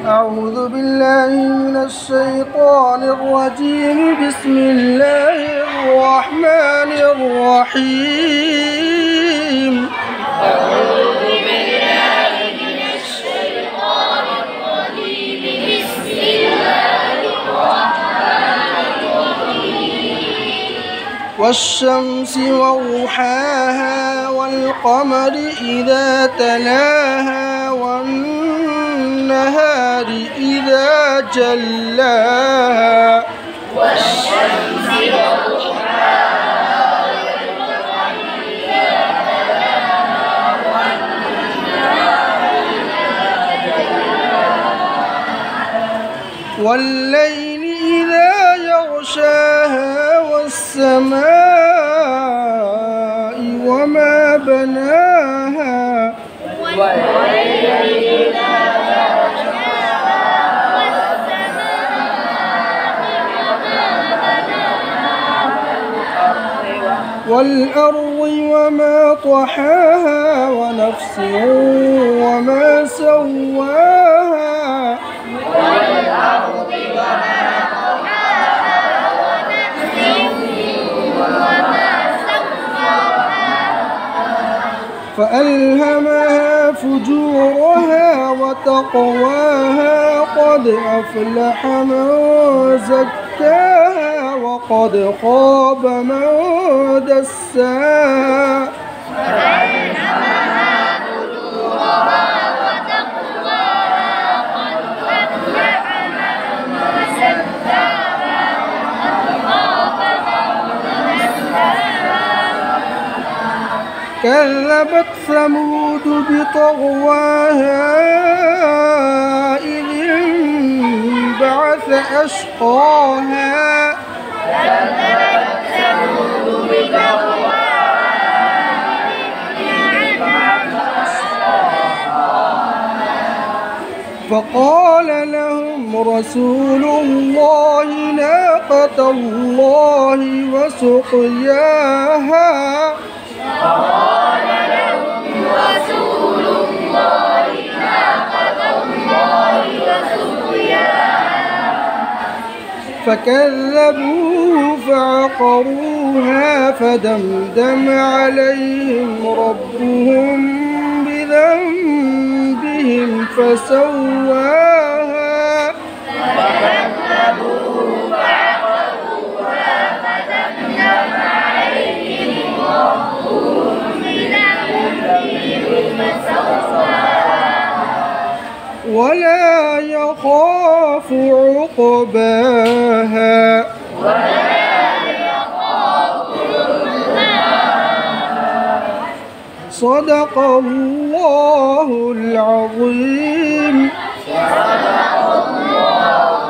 أعوذ بالله من الشيطان الرجيم. بسم الله الرحمن الرحيم. أعوذ بالله من الشيطان الرجيم. بسم الله الرحمن الرحيم. والشمس وضحاها والقمر إذا تلاها والنهار إذا جلاها والشمس وضحاها والقمر إذا تلاها والنهار إذا جلاها والليل إذا يغشاها والسماء وما بناها والليل إذا يغشاها والسماء وما بناها والأرض وما طحاها ونفس وما سواها والأرض وما طحاها ونفس وما سواها فألهمها فجورها وتقواها قد أفلح من زكاها وقد خاب من دساها فألهمها فجورها وتقواها قد أفلح من زكاها وقد خاب من دساها كذبت ثمود بطغواها إذ انبعث أشقاها كذبت ثمود بطغواها إذ انبعث أشقاها فقال لهم رسول الله ناقة الله وسقياها فقال لهم رسول الله ناقة الله وسقياها فكذبوه فعقروها فدمدم عليهم ربهم بذنبهم فسواها فكذبوه فعقروها فدمدم عليهم ربهم بذنبهم فسواها ولا يخاف عقباها ولا يخاف عقباها. صدق الله العظيم. صدق الله